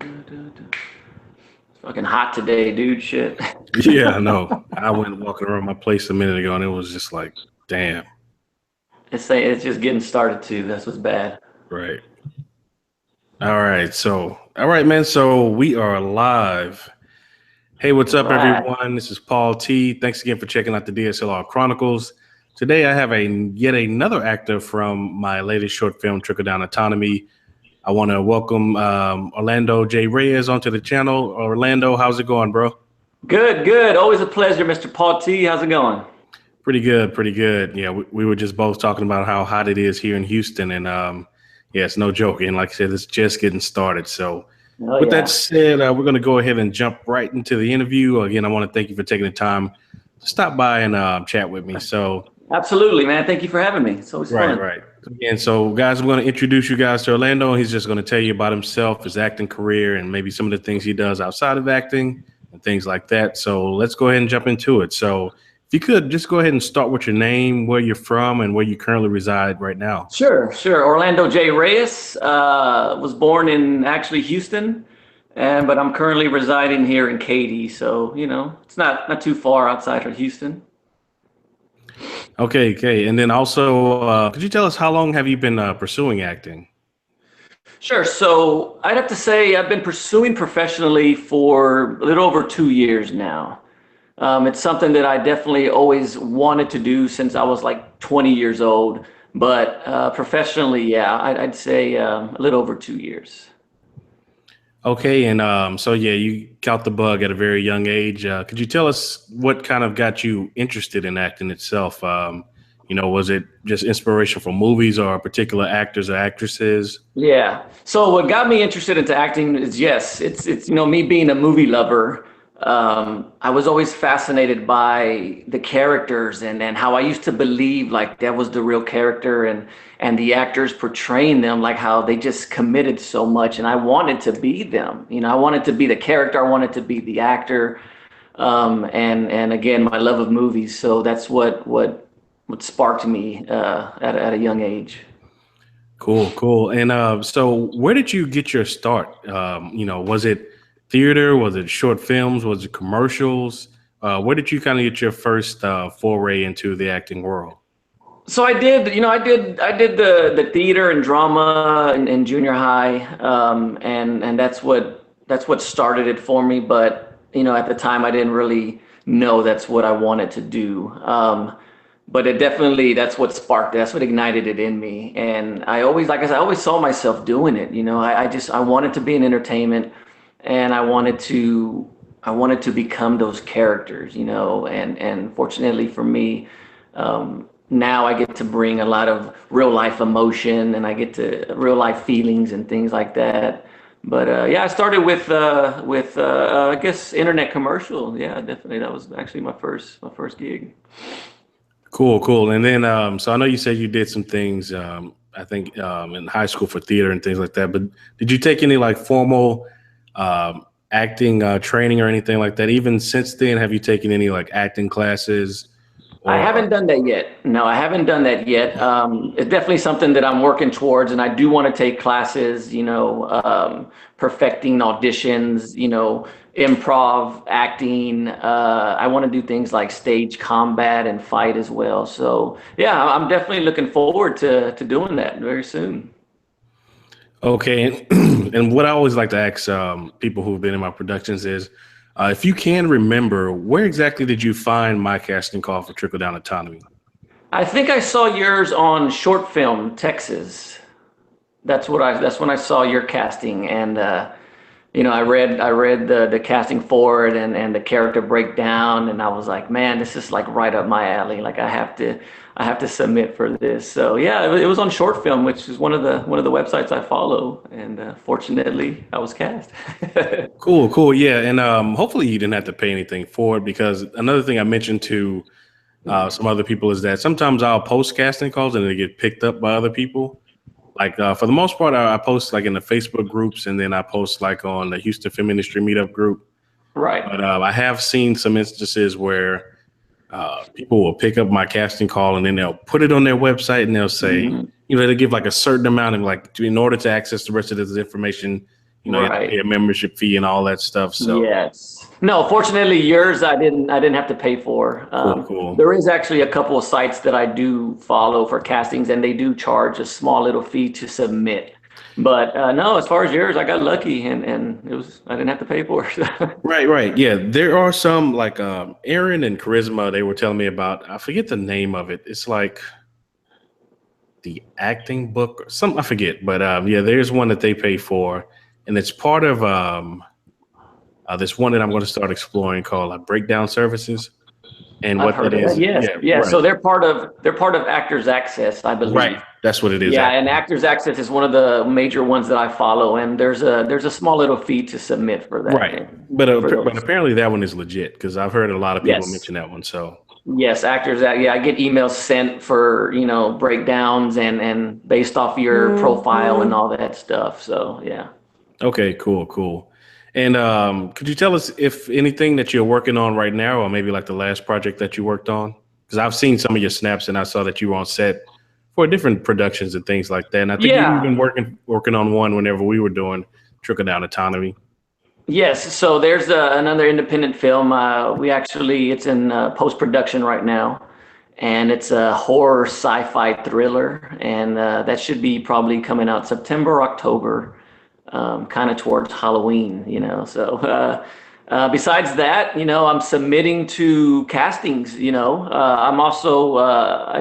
It's fucking hot today, dude. Shit. Yeah, I know. I went walking around my place a minute ago and it was just like, damn. It's just getting started too. That's what's bad. Right. All right. All right, man. So we are live. Hey, what's All up, right. everyone? This is Paul T. Thanks again for checking out the DSLR Chronicles. Today, I have yet another actor from my latest short film, Trickle Down Autonomy. I want to welcome Orlando J. Reyes onto the channel. Orlando, how's it going, bro? Good, good. Always a pleasure, Mr. Paul T. How's it going? Pretty good, pretty good. Yeah, we were just both talking about how hot it is here in Houston, and yeah, it's no joke. And like I said, it's just getting started. So, Oh with that yeah. said, we're going to go ahead and jump right into the interview. Again, I want to thank you for taking the time to stop by and chat with me. So, Absolutely, man. Thank you for having me. It's always right, fun. right. And so, guys, I'm going to introduce you guys to Orlando. He's just going to tell you about himself, his acting career, and maybe some of the things he does outside of acting and things like that. So, let's go ahead and jump into it. So, if you could just go ahead and start with your name, where you're from, and where you currently reside right now. Sure, sure. Orlando J. Reyes was born in actually Houston, and but I'm currently residing here in Katy, so it's not too far outside of Houston. Okay, okay. And then also, could you tell us how long have you been pursuing acting? Sure. So I'd have to say I've been pursuing professionally for a little over 2 years now. It's something that I definitely always wanted to do since I was like 20 years old. But professionally, yeah, I'd say a little over 2 years. Okay, and so yeah, you caught the bug at a very young age. Could you tell us what kind of got you interested in acting itself? Was it just inspiration from movies or particular actors or actresses? Yeah. So what got me interested into acting is yes, it's me being a movie lover. I was always fascinated by the characters and how I used to believe like that was the real character and the actors portraying them like how they just committed so much and I wanted to be them. I wanted to be the character. I wanted to be the actor. And again, my love of movies. So that's what sparked me at a young age. Cool, cool. And so where did you get your start? Was it theater? Was it short films? Was it commercials? Where did you kind of get your first foray into the acting world? So I did the theater and drama in junior high, and that's what started it for me. But at the time I didn't really know that's what I wanted to do. But it definitely that's what sparked it. That's what ignited it in me. And I always, like I said, I always saw myself doing it. I wanted to be in entertainment, and I wanted to become those characters. And fortunately for me. Now I get to bring a lot of real life emotion and I get to real life feelings and things like that. But yeah, I started with I guess internet commercial. Yeah, definitely. That was actually my first gig. Cool, cool. And then, so I know you said you did some things, I think, in high school for theater and things like that. But did you take any like formal acting training or anything like that? Even since then, have you taken any like acting classes I or? haven't done that yet. No, I haven't done that yet. It's definitely something that I'm working towards, and I do want to take classes, perfecting auditions, improv, acting. I want to do things like stage combat and fight as well. So, yeah, I'm definitely looking forward to doing that very soon. Okay, and what I always like to ask people who've been in my productions is, if you can remember, where exactly did you find my casting call for Trickle Down Autonomy? I think I saw yours on Short Film Texas. That's when I saw your casting and I read the casting for it and the character breakdown and I was like, man, this is like right up my alley. Like I have to submit for this. So yeah, it was on Short Film, which is one of the websites I follow, and fortunately I was cast. Cool, cool, yeah, and hopefully you didn't have to pay anything for it because another thing I mentioned to some other people is that sometimes I'll post casting calls and they get picked up by other people. Like for the most part, I post like in the Facebook groups and then I post like on the Houston Film Industry Meetup group. Right. But I have seen some instances where people will pick up my casting call and then they'll put it on their website and they'll say, Mhm. they give like a certain amount of like in order to access the rest of this information, you have to Right. pay a membership fee and all that stuff. So Yes. No, fortunately, yours I didn't have to pay for. cool. There is actually a couple of sites that I do follow for castings, and they do charge a small little fee to submit. But no, as far as yours, I got lucky, and I didn't have to pay for it. Right. Yeah, there are some like Aaron and Charisma. They were telling me about. I forget the name of it. It's like the acting book or something. I forget, but yeah, there's one that they pay for, and it's part of this one that I'm going to start exploring called Breakdown Services. And I've what that heard of that. is, Yes, yeah, yeah. right, So they're part of Actors Access, I right. believe. That's what it is. Yeah, and Actors Access is one of the major ones that I follow, and there's a small little fee to submit for that. Right, but For but those. apparently that one is legit because I've heard a lot of people Yes. mention that one. So Yes, actors. Yeah, I get emails sent for breakdowns and based off your profile and all that stuff. So yeah. okay, cool. And could you tell us if anything that you're working on right now, or maybe like the last project that you worked on? Because I've seen some of your snaps and I saw that you were on set for different productions and things like that. And I think you've Yeah. been working on one whenever we were doing Trickle Down Autonomy. Yes. So there's another independent film. It's in post production right now, and it's a horror sci-fi thriller, and that should be probably coming out September, October, kind of towards Halloween. So besides that, I'm submitting to castings. I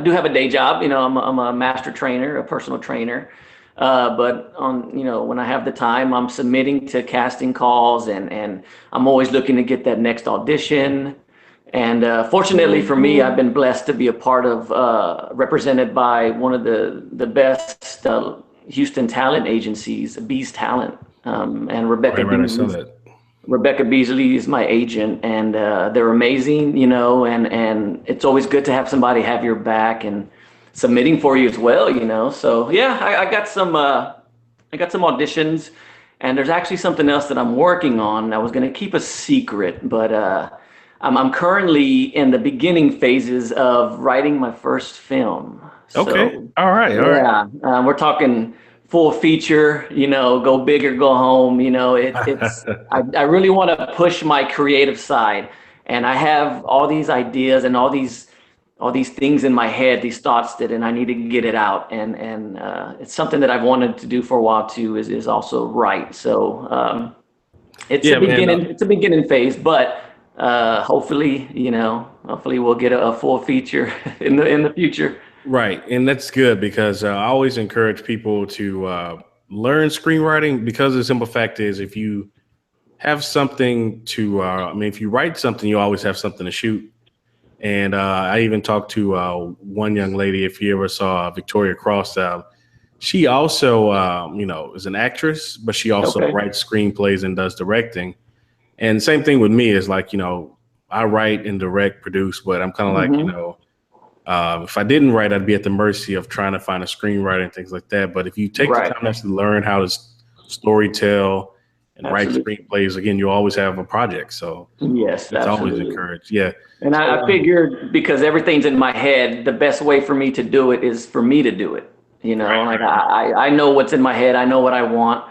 do have a day job. I'm a master trainer, a personal trainer. But when I have the time, I'm submitting to casting calls, and I'm always looking to get that next audition. And fortunately for me, I've been blessed to be a part of, represented by one of the best Houston talent agencies, Bees Talent, and Right. I saw that. Rebecca Beasley is my agent, and they're amazing, and it's always good to have somebody have your back and submitting for you as well. So yeah, I got some auditions, and there's actually something else that I'm working on. I was going to keep a secret, but I'm currently in the beginning phases of writing my first film. Okay. So All right. yeah, we're talking full feature, go big or go home. I really want to push my creative side, and I have all these ideas and all these things in my head, these thoughts and I need to get it out. And it's something that I've wanted to do for a while too, is also write. So it's Yeah, a man. beginning phase, but hopefully we'll get a full feature in the future. Right. And that's good because I always encourage people to learn screenwriting because the simple fact is if you have something to, if you write something, you always have something to shoot. And I even talked to one young lady, if you ever saw Victoria Cross, she also, is an actress, but she also Okay. writes screenplays and does directing. And same thing with me is like, I write and direct, produce, but I'm kind of like, Mhm. if I didn't write, I'd be at the mercy of trying to find a screenwriter and things like that. But if you take the Right. time to actually learn how to story tell and write Absolutely. screenplays, again, you always have a project. So Yes, that's always absolutely. encouraged. Yeah. And So, I figured because everything's in my head, the best way for me to do it is for me to do it. Like I know what's in my head, I know what I want,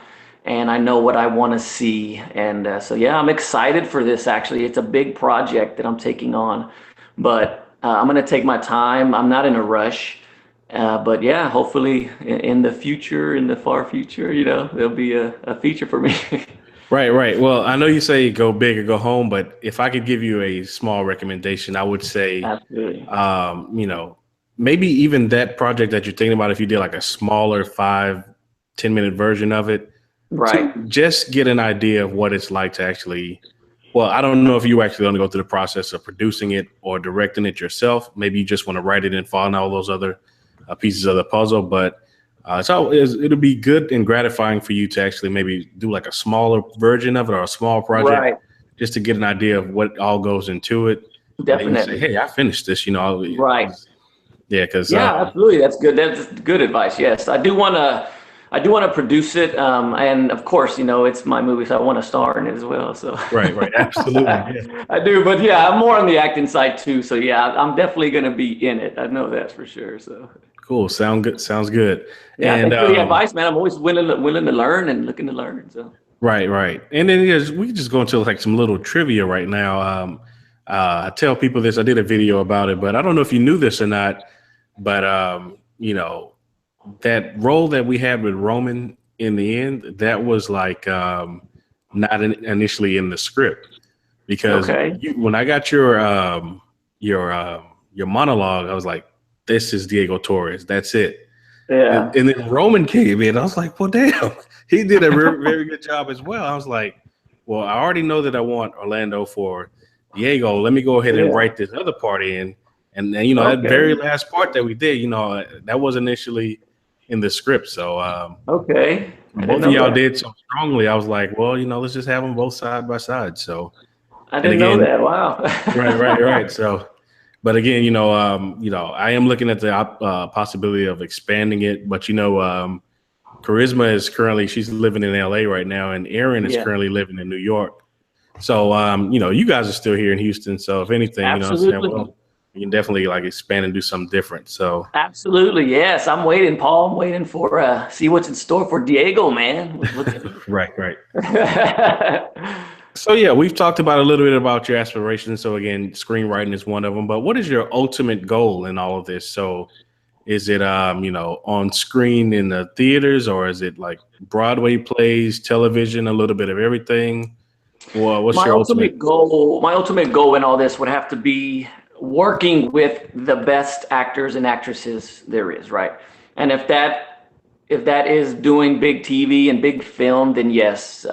and I know what I want to see. And so, yeah, I'm excited for this. Actually, it's a big project that I'm taking on, but I'm going to take my time. I'm not in a rush. But yeah, hopefully in the future, in the far future, there'll be a feature for me. right. Well, I know you say go big or go home, but if I could give you a small recommendation, I would say, Absolutely. maybe even that project that you're thinking about, if you did like a smaller 5-10 minute version of it, to Right. just get an idea of what it's like to actually, well, I don't know if you actually want to go through the process of producing it or directing it yourself. Maybe you just want to write it and find all those other pieces of the puzzle. But it'll be good and gratifying for you to actually maybe do like a smaller version of it or a small project Right. just to get an idea of what all goes into it. And then you say, Definitely. hey, I finished this, Right. yeah, because Yeah, absolutely. That's good. That's good advice. Yes, I do want to produce it, and of course, it's my movie, so I want to star in it as well. So right, absolutely. Yeah. I do, but yeah, I'm more on the acting side too. So yeah, I'm definitely going to be in it. I know that's for sure. So Cool. Sounds good. yeah, And thanks for the advice, man. I'm always willing to learn and looking to learn. So Right, right. And then we can just go into like some little trivia right now. I tell people this. I did a video about it, but I don't know if you knew this or not. But that role that we had with Roman in the end, that was like not initially in the script because Okay. when I got your monologue, I was like, "This is Diego Torres. That's it." Yeah. And then Roman came in. I was like, well, damn, he did a very good job as well. I was like, well, I already know that I want Orlando for Diego. Let me go ahead and Yeah. write this other part in. And then, that very Okay. last part that we did, that was initially in the script. So Okay. I didn't both of know y'all that. did so strongly. I was like, well, let's just have them both side by side. So, I and didn't know again, that. Wow. right. So, but again, I am looking at the possibility of expanding it. But Charisma is she's living in LA right now, and Aaron is Yeah. currently living in New York. So, you guys are still here in Houston. So, if anything, I'm saying, Absolutely. well, we can definitely like expand and do something different. So, Absolutely. Yes. I'm waiting, Paul. I'm waiting for see what's in store for Diego, man. right. So, yeah, we've talked about a little bit about your aspirations. So, again, screenwriting is one of them. But what is your ultimate goal in all of this? So, is it on screen in the theaters, or is it like Broadway plays, television, a little bit of everything? Well, what's your ultimate? My ultimate goal in all this would have to be working with the best actors and actresses there is, right? And if that is doing big TV and big film, then yes.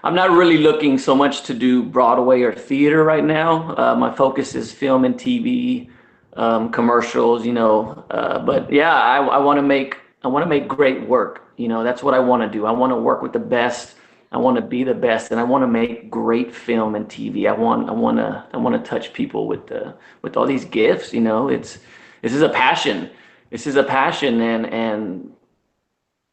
I'm not really looking so much to do Broadway or theater right now. My focus is film and TV, commercials, but yeah, I want to make great work. That's what I want to do. I want to work with the best. I want to be the best, and I want to make great film and TV. I want to touch people with all these gifts. This is a passion. This is a passion, and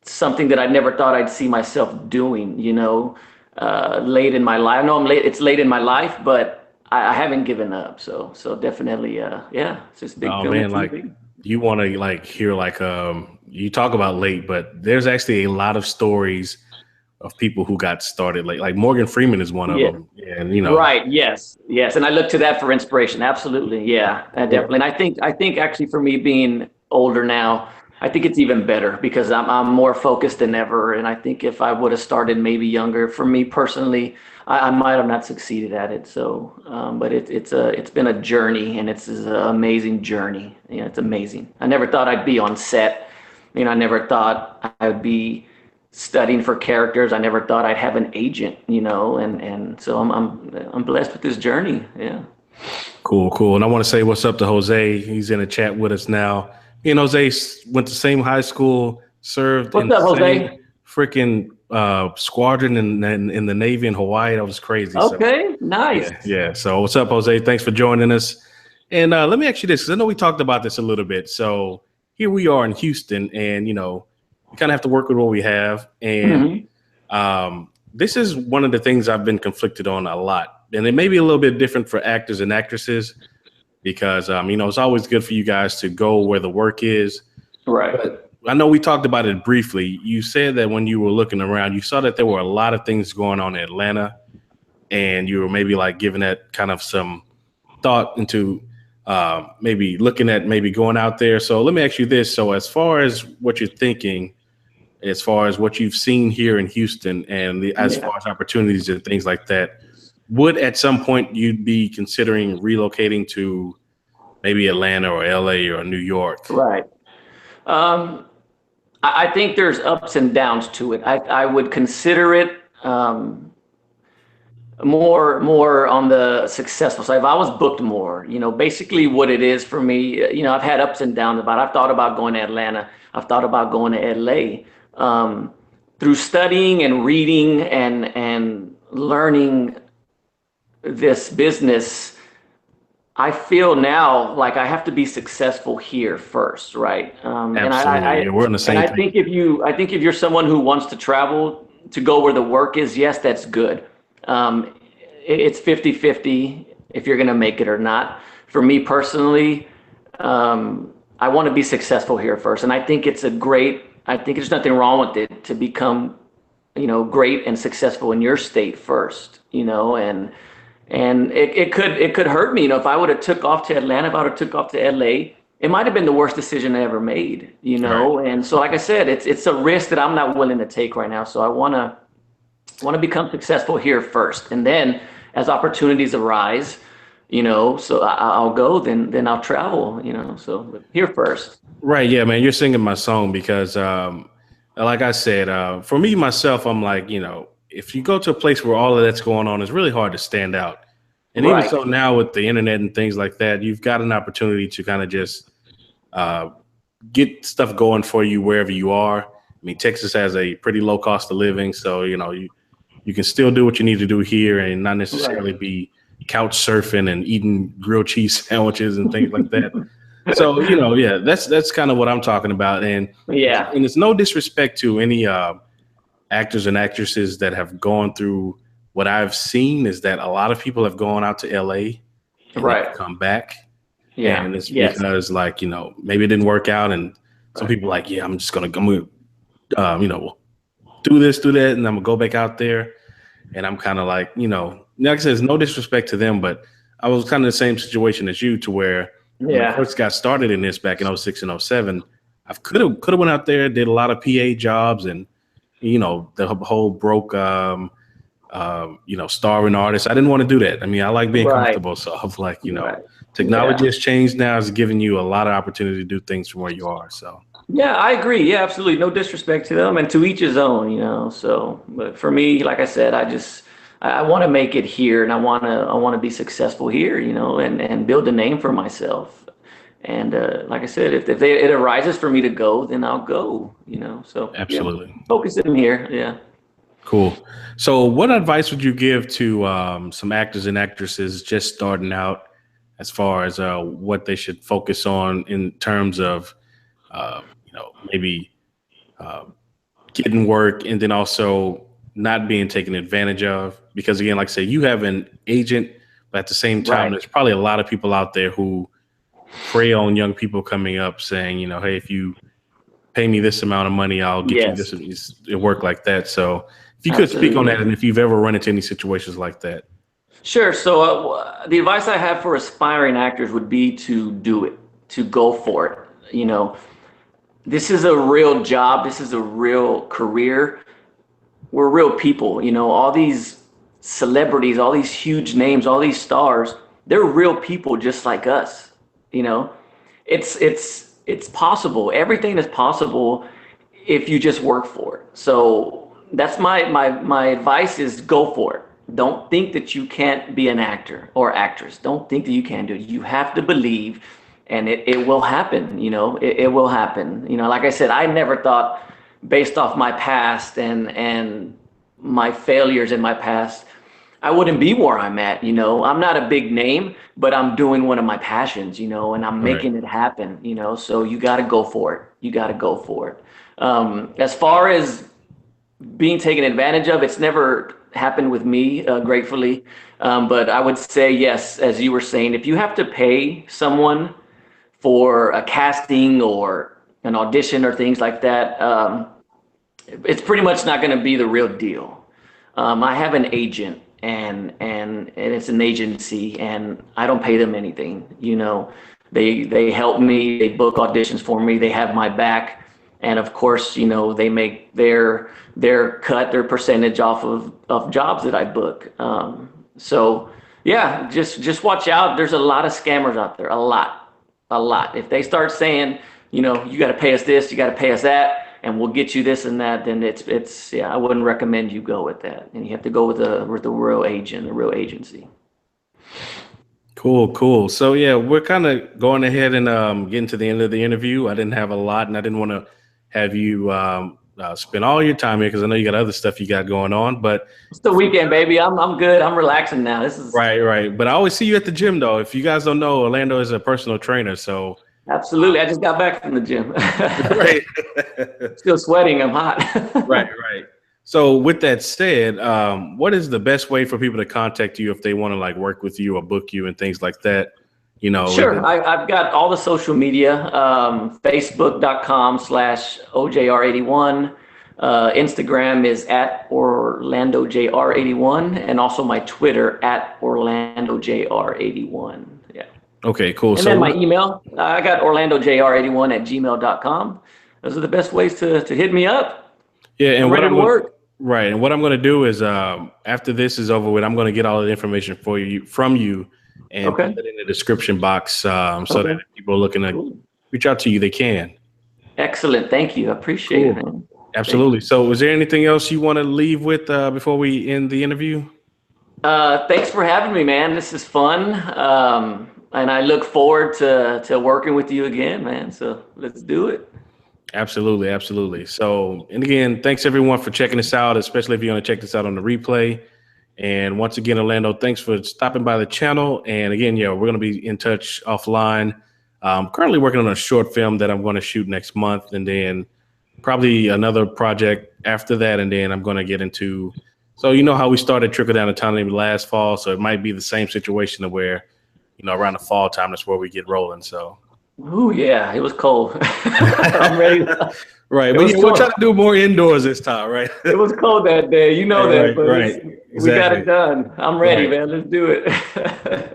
something that I never thought I'd see myself doing, late in my life. I know it's late in my life, but I haven't given up. So definitely, yeah, it's just big Oh film and man, like TV. you want to like hear like you talk about late, but there's actually a lot of stories of people who got started late. Like Morgan Freeman is one of Yeah. them, and Right. Yes. Yes. And I look to that for inspiration. Absolutely. Yeah. Definitely. And I think actually for me being older now, I think it's even better because I'm more focused than ever. And I think if I would have started maybe younger, for me personally, I might have not succeeded at it. So, but it's been a journey, and it's an amazing journey. It's amazing. I never thought I'd be on set. I never thought I would be studying for characters. I never thought I'd have an agent, and so I'm blessed with this journey. Yeah. cool. And I want to say what's up to Jose. He's in a chat with us now. Me and Jose went to the same high school, served in What's the up, same Jose? freaking squadron in the Navy in Hawaii. That was crazy. So Okay, nice. yeah. So what's up, Jose? Thanks for joining us. And let me ask you this, because I know we talked about this a little bit. So here we are in Houston, and we kind of have to work with what we have. And this is one of the things I've been conflicted on a lot. And it may be a little bit different for actors and actresses because, it's always good for you guys to go where the work is. Right. But I know we talked about it briefly. You said that when you were looking around, you saw that there were a lot of things going on in Atlanta, and you were maybe like giving that kind of some thought into maybe looking at maybe going out there. So let me ask you this. So as far as what you're thinking, as far as what you've seen here in Houston and as far as opportunities and things like that, would at some point you'd be considering relocating to maybe Atlanta or LA or New York? Right. I think there's ups and downs to it. I would consider it more on the successful side. If I was booked more, basically what it is for me, I've had ups and downs about it. I've thought about going to Atlanta. I've thought about going to LA. Through studying and reading and learning this business, I feel now like I have to be successful here first, right? Absolutely. We're on the same I page. think if you're someone who wants to travel to go where the work is, yes, that's good. It's 50-50 if you're going to make it or not. For me personally, I want to be successful here first. And I think there's nothing wrong with it to become great and successful in your state first, and it could hurt me, if I would have took off to Atlanta, if I would have took off to LA, it might have been the worst decision I ever made, Right. And so, like I said, it's a risk that I'm not willing to take right now. So I want to become successful here first, and then as opportunities arise, so I'll go, then I'll travel, so but here first. Right. Yeah, man. You're singing my song because, like I said, for me, myself, I'm like, if you go to a place where all of that's going on, it's really hard to stand out. And even Right. so now with the internet and things like that, you've got an opportunity to kind of just uh, get stuff going for you wherever you are. I mean, Texas has a pretty low cost of living. So, you can still do what you need to do here and not Right. necessarily be couch surfing and eating grilled cheese sandwiches and things like that. So, yeah, that's kind of what I'm talking about. And Yeah. it's no disrespect to any actors and actresses that have gone through what I've seen is that a lot of people have gone out to LA and they've Right. come back. Yeah. And it's Yes. because like, maybe it didn't work out. And some Right. people are like, yeah, I'm going to, do this, do that. And I'm gonna go back out there. And I'm kind of like, like I said, it's no disrespect to them, but I was kind of the same situation as you to where when I Yeah. first got started in this back in '06 and '07, I could have went out there, did a lot of PA jobs and, the whole broke, starving artist. I didn't want to do that. I mean, I like being Right. comfortable. So I was like, Right. technology Yeah. has changed now. It's giving you a lot of opportunity to do things from where you are. So Yeah, I agree. Yeah, absolutely. No disrespect to them, and to each his own, So, but for me, like I said, I want to make it here, and I want to be successful here, and build a name for myself. And like I said, if it arises for me to go, then I'll go, So yeah, absolutely. focusing here. Yeah. Cool. So, what advice would you give to some actors and actresses just starting out, as far as what they should focus on in terms of, maybe uh, getting work and then also not being taken advantage of? Because again, like I say, you have an agent, but at the same time, Right. there's probably a lot of people out there who prey on young people coming up, saying, hey, if you pay me this amount of money, I'll get you Yes. this. It work like that. So if you could speak on Absolutely. that, and if you've ever run into any situations like that. Sure. So the advice I have for aspiring actors would be to do it, to go for it. This is a real job. This is a real career. We're real people. All these celebrities, all these huge names, all these stars, they're real people just like us. You know, it's possible. Everything is possible if you just work for it. So that's my advice is go for it. Don't think that you can't be an actor or actress. Don't think that you can't do it. You have to believe, and it will happen. It will happen. Like I said, I never thought, based off my past and my failures in my past, I wouldn't be where I'm at. I'm not a big name, but I'm doing one of my passions, and I'm Right. making it happen, so you got to go for it. You got to go for it. As far as being taken advantage of, it's never happened with me, gratefully. But I would say, yes, as you were saying, if you have to pay someone for a casting or an audition or things like that, it's pretty much not going to be the real deal. I have an agent, and it's an agency, and I don't pay them anything. They help me, they book auditions for me, they have my back, and of course, they make their cut, their percentage off of jobs that I book. So yeah, just watch out. There's a lot of scammers out there, a lot. If they start saying, you got to pay us this, you got to pay us that, and we'll get you this and that, then it's yeah, I wouldn't recommend you go with that. And you have to go with a real agent, a real agency. Cool. So yeah, we're kind of going ahead and getting to the end of the interview. I didn't have a lot, and I didn't want to have you spend all your time here because I know you got other stuff you got going on. But It's the weekend, baby. I'm good. I'm relaxing now. This is right. But I always see you at the gym, though. If you guys don't know, Orlando is a personal trainer, so absolutely. I just got back from the gym. right. Still sweating. I'm hot. Right. So with that said, what is the best way for people to contact you if they want to like work with you or book you and things like that? Sure. I've got all the social media, facebook.com/OJR81. Instagram is at OrlandoJR81, and also my Twitter at OrlandoJR81. Yeah. Okay, cool. And then my email, I got OrlandoJR81@gmail.com. Those are the best ways to hit me up. Yeah, and I'm ready to work. Right, and what I'm going to do is after this is over with, I'm going to get all the information from you and put it in the description box so that if people are looking to reach out to you, they can. Excellent. Thank you. I appreciate it, man. Absolutely. So is there anything else you want to leave with before we end the interview? Thanks for having me, man. This is fun. And I look forward to working with you again, man. So let's do it. Absolutely. Absolutely. So, and again, thanks everyone for checking this out, especially if you want to check this out on the replay. And once again, Orlando, thanks for stopping by the channel. And again, yeah, we're going to be in touch offline. I'm currently working on a short film that I'm going to shoot next month, and then probably another project after that. And then I'm going to get into, so you know how we started Trickle Down Autonomy last fall. So it might be the same situation of where, you know, around the fall time, that's where we get rolling. So. Oh yeah, it was cold. I'm ready. Right, but we'll try to do more indoors this time, right? It was cold that day, you know that. But Exactly. We got it done. I'm ready, man. Let's do it.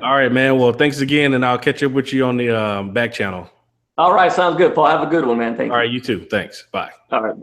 All right, man. Well, thanks again, and I'll catch up with you on the back channel. All right, sounds good, Paul. Have a good one, man. Thank you. All right, you too. Thanks. Bye. All right.